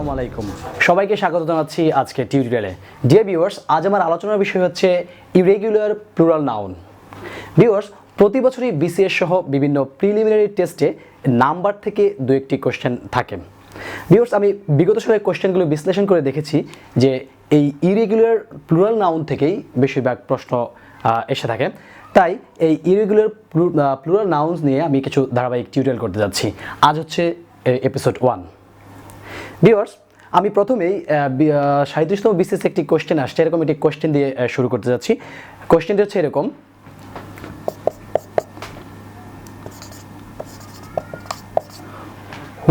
আসসালামু আলাইকুম, সবাইকে স্বাগত জানাচ্ছি আজকে টিউটোরিয়ালে। ডিয়ার ভিউয়ার্স, আজ আমার আলোচনার বিষয় হচ্ছে ইরেগুলার প্লুরাল নাউন। ভিউয়ার্স, প্রতি বছরই বিসিএস সহ বিভিন্ন প্রিলিমিনারি টেস্টে নাম্বার থেকে দু একটি কোশ্চেন থাকে। ভিউয়ার্স, আমি বিগত সালের কোশ্চেনগুলো বিশ্লেষণ করে দেখেছি যে এই ইরেগুলার প্লুরাল নাউন থেকেই বেশিরভাগ প্রশ্ন এসে থাকে। তাই এই ইরেগুলার প্লুরাল নাউন্স নিয়ে আমি কিছু ধারাবাহিক টিউটোরিয়াল করতে যাচ্ছি। আজ হচ্ছে এপিসোড 1। ভিউয়ার্স, আমি প্রথমেই 37তম বিসিএস একটি কোশ্চেন আসছে, এরকম একটি কোশ্চেন দিয়ে শুরু করতে যাচ্ছি। কোশ্চেনটি হচ্ছে এরকম: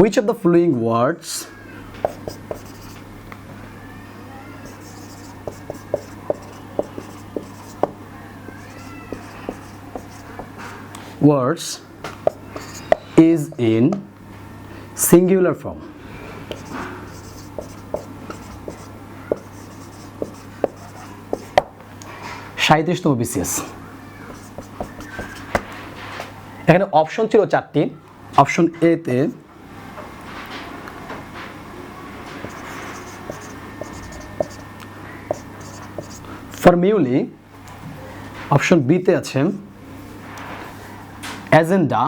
Which of the following words is in singular form? সাঁইত্রিশতম বিসিএস। এখানে অপশন ছিল 4টি। অপশন এ তে ফর্মিউলি, অপশন বি তে আছে এজেন্ডা,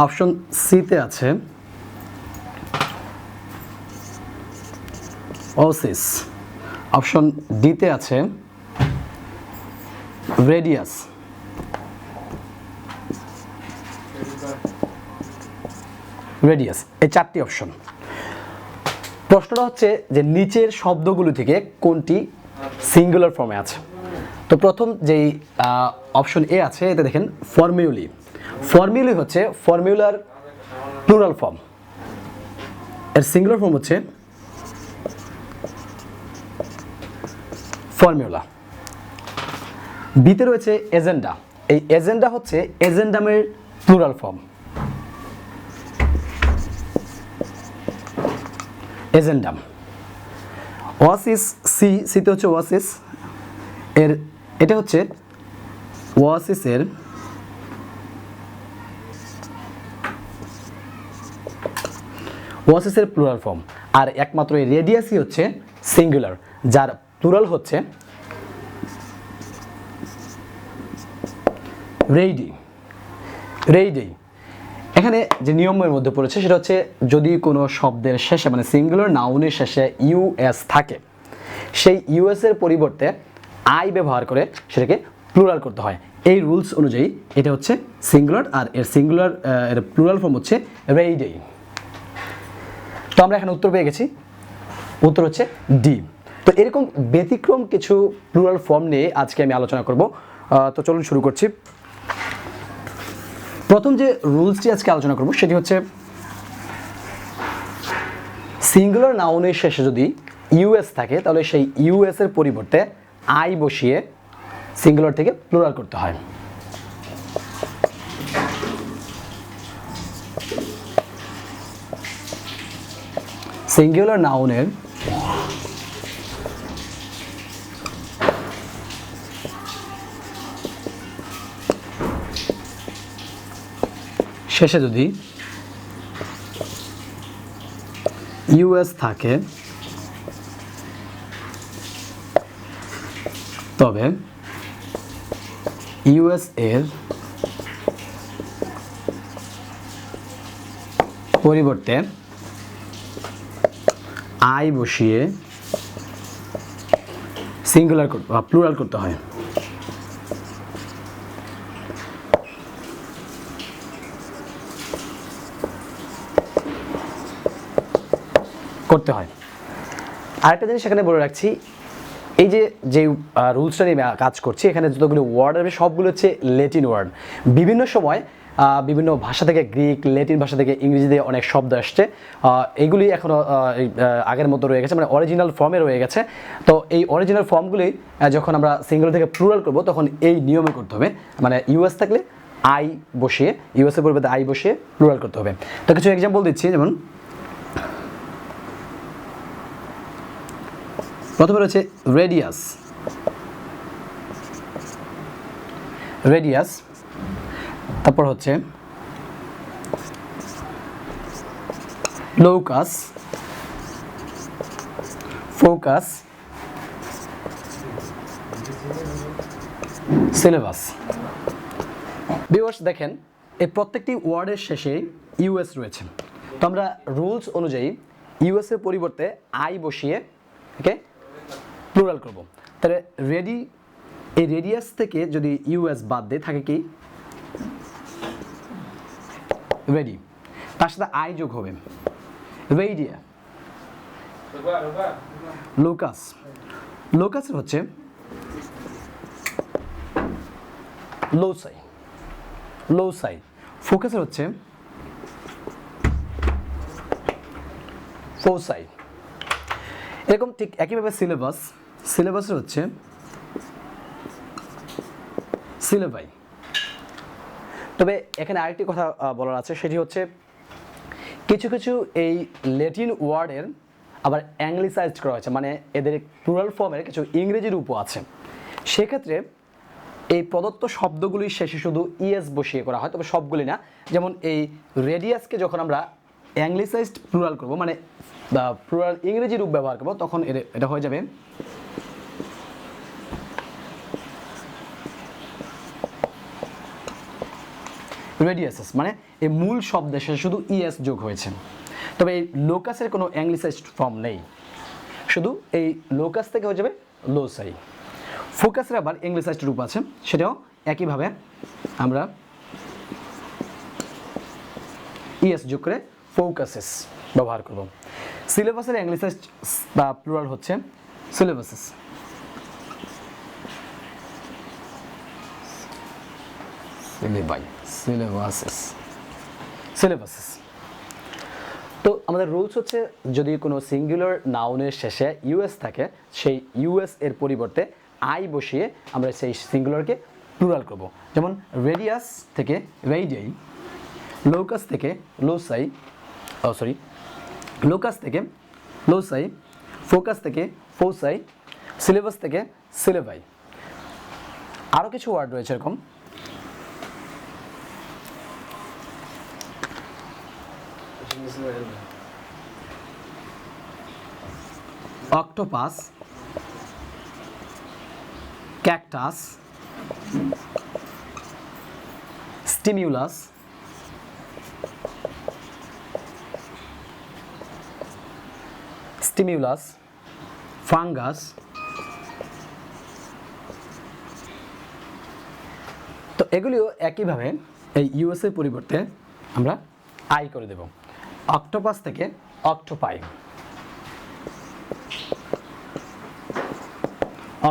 অপশন সি তে আছে ওসিস, অপশন ডি তে আছে রেডিয়াস। এই 4টি অপশন। প্রশ্নটা হচ্ছে যে নিচের শব্দগুলো থেকে কোনটি সিঙ্গুলার ফর্মে আছে। তো প্রথম যেই অপশন এ আছে, এতে দেখেন ফর্মিউলি। ফর্মিউলি হচ্ছে ফর্মুলার প্লুরাল ফর্ম, এর সিঙ্গুলার ফর্ম হচ্ছে ফর্মুলা। বিতে রয়েছে এজেন্ডা। এই এজেন্ডা হচ্ছে এজেন্ডামের প্লুরাল ফর্ম, এজেন্ডাম। ওয়াসিস, সিতে হচ্ছে ওয়াসিস, এটা হচ্ছে ওয়াসিসের প্লুরাল ফর্ম। আর একমাত্র এই রেডিয়াসই হচ্ছে সিঙ্গুলার, যার প্লুরাল হচ্ছে রেইডি। এখানে যে নিয়মের মধ্যে পড়েছে সেটা হচ্ছে যদি কোনো শব্দের শেষে মানে সিঙ্গুলার নাউনের শেষে ইউএস থাকে, সেই ইউএস এর পরিবর্তে আই ব্যবহার করে সেটাকে প্লুরাল করতে হয়। এই রুলস অনুযায়ী এটা হচ্ছে সিঙ্গুলার, আর এর প্লুরাল ফর্ম হচ্ছে রেইডি। তো আমরা এখানে উত্তর পেয়ে গেছি, উত্তর হচ্ছে ডি। তো এরকম ব্যতিক্রম কিছু প্লুরাল ফর্ম নিয়ে আজকে আমি আলোচনা করব। তো চলুন শুরু করছি। প্রথম যে রুলসটি আজকে আলোচনা করব সেটি হচ্ছে সিঙ্গুলার নাউনের শেষে যদি ইউএস থাকে তাহলে সেই ইউএস এর পরিবর্তে আই বসিয়ে সিঙ্গুলার থেকে প্লুরাল করতে হয়। সিঙ্গুলার নাউনের শেষে যদি ইউএস থাকে তবে ইউএস এর পরিবর্তে আই বসিয়ে সিঙ্গুলার প্লুরাল করতে হয়। আরেকটা জিনিস এখানে বলে রাখছি, এই যে রুলসটা নিয়ে কাজ করছি, এখানে যতগুলো ওয়ার্ড আসবে সবগুলো হচ্ছে ল্যাটিন ওয়ার্ড। বিভিন্ন সময় বিভিন্ন ভাষা থেকে, গ্রিক, ল্যাটিন ভাষা থেকে ইংরেজিতে অনেক শব্দ আসছে, এইগুলি এখনও আগের মতো রয়ে গেছে, মানে অরিজিনাল ফর্মে রয়ে গেছে। তো এই অরিজিনাল ফর্মগুলি যখন আমরা সিঙ্গুলার থেকে প্লুরাল করব তখন এই নিয়মে করতে হবে, মানে ইউএস থাকলে আই বসিয়ে, ইউএস এর পরিবর্তে আই বসিয়ে প্লুরাল করতে হবে। তো কিছু এক্সাম্পল দিচ্ছি, যেমন প্রথমে রয়েছে রেডিয়াস, তারপর হচ্ছে লোকাস, ফোকাস, সিলেবাস। ভিউয়ার্স দেখেন এই প্রত্যেকটি ওয়ার্ডের শেষে ইউএস রয়েছে, তো আমরা রুলস অনুযায়ী ইউএস এর পরিবর্তে আই বসিয়ে ওকে প্লুরাল করব। তাহলে রেডি, এই রেডিয়াস থেকে যদি ইউএস বাদ দেয় থাকে কি রেডি, তার সাথে আই যোগ হবে রেডিয়া। লোকাস, লোকাসের হচ্ছে লোসাই, লোসাই। ফোকাসের হচ্ছে ফোসাই। এরকম ঠিক একইভাবে সিলেবাস, সিলেবাসের হচ্ছে সিলেবাই। তবে এখানে আরেকটি কথা বলার আছে, সেটি হচ্ছে কিছু কিছু এই ল্যাটিন ওয়ার্ডের আবার অ্যাংলিসাইজড করা হয়েছে, মানে এদের প্লুরাল ফর্মের কিছু ইংরেজি রূপও আছে। সেক্ষেত্রে এই প্রদত্ত শব্দগুলির শেষে শুধু ইএস বসিয়ে করা হয়, তবে সবগুলি না। যেমন এই রেডিয়াসকে যখন আমরা অ্যাংলিসাইজড প্লুরাল করব, মানে প্লুরাল ইংরেজি রূপ ব্যবহার করব, তখন এটা হয়ে যাবে রেডিয়াসেস, মানে এই মূল শব্দের শেষে শুধু ইএস যোগ হয়েছে। তবে এই লোকাসের কোনো অ্যাংলিসাইজড ফর্ম নেই, শুধু এই লোকাস থেকে হয়ে যাবে লোসাই। ফোকাসের আবার ইংলিসাইজড রূপ আছে, সেটাও একইভাবে আমরা ইএস যোগ করে ফোকাসেস ব্যবহার করব। সিলেবাসের ইংলিসাইজড বা প্লুরাল হচ্ছে সিলেবাসেস। সিলেবাসেস, সিলেবাসেস। তো আমাদের রুলস হচ্ছে যদি কোনো সিঙ্গুলার নাউনের শেষে ইউএস থাকে, সেই ইউএস এর পরিবর্তে আই বসিয়ে আমরা সেই সিঙ্গুলারকে প্লুরাল করব। যেমন রেডিয়াস থেকে রেডিয়াই, লোকাস থেকে লোসাই, লোকাস থেকে লোসাই, ফোকাস থেকে ফোসাই, সিলেবাস থেকে সিলেবাই। আরও কিছু ওয়ার্ড রয়েছে এরকম, octopus, cactus, stimulus, stimulus, fungus. তো এগুলিও একইভাবে এই ইউএসএর পরিবর্তে আমরা আই করে দেব। অক্টোপাস থেকে অক্টোপাই,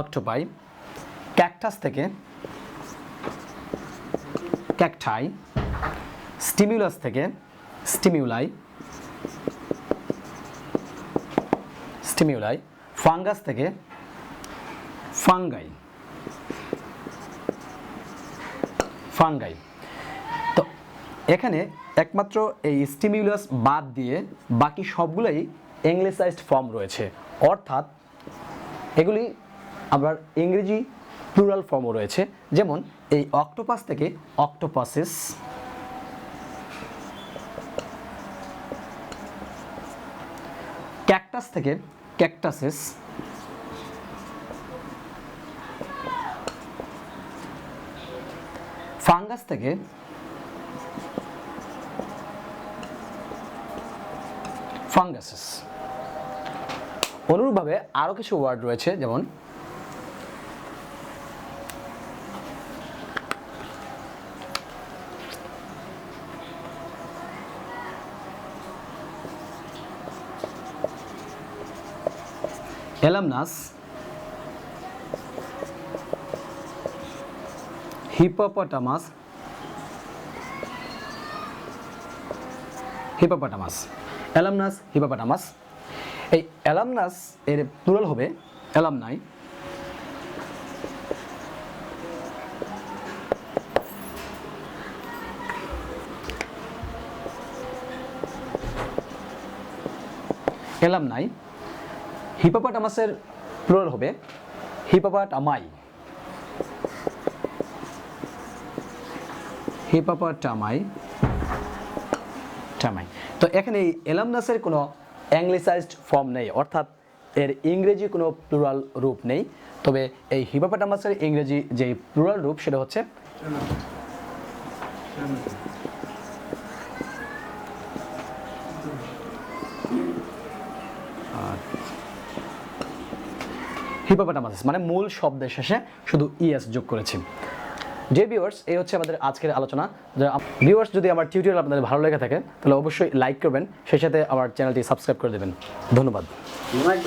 অক্টোপাই। ক্যাকটাস থেকে ক্যাকটাই, স্টিমিউলাস থেকে স্টিমিউলাই, স্টিমিউলাই। ফাঙ্গাস থেকে ফাঙ্গাই, ফাঙ্গাই। তো এখানে একমাত্র এই স্টিমিউলাস বাদ দিয়ে বাকি সবগুলোই ইংলিসাইজড ফর্ম রয়েছে, অর্থাৎ এগুলি আবার ইংরেজি প্লুরাল ফর্মও রয়েছে। যেমন এই অক্টোপাস থেকে অক্টোপাসেস, ক্যাকটাস থেকে ক্যাকটাসেস, ফাঙ্গাস থেকে ফাঙ্গাসেস। অনুরূপভাবে আরও কিছু ওয়ার্ড রয়েছে, যেমন অ্যালামনাস, হিপোপটামাস, হিপোপটামাস, অ্যালামনাস, হিপোপটামাস। এই অ্যালামনাস এর প্লুরাল হবে অ্যালামনাই। অ্যালামনাই। হিপোপটামাসের প্লুরাল হবে হিপোপটামাই, হিপোপটামাই, সেমাই। তো এখানে এই এলামনাসের কোনো অ্যাংলিসাইজড ফর্ম নেই, অর্থাৎ এর ইংরেজি কোনো প্লুরাল রূপ নেই। তবে এই হিপোপোটামাসের ইংরেজি যে প্লুরাল রূপ সেটা হচ্ছে হিপোপোটামাস, মানে মূল শব্দের শেষে শুধু ইএস যোগ করেছি। যে ভিউয়ার্স, এই হচ্ছে আমাদের আজকের আলোচনা। ভিউয়ার্স, যদি আমার টিউটোরিয়াল আপনাদের ভালো লেগে থাকে তাহলে অবশ্যই লাইক করবেন, সেই সাথে আমার চ্যানেলটি সাবস্ক্রাইব করে দেবেন। ধন্যবাদ।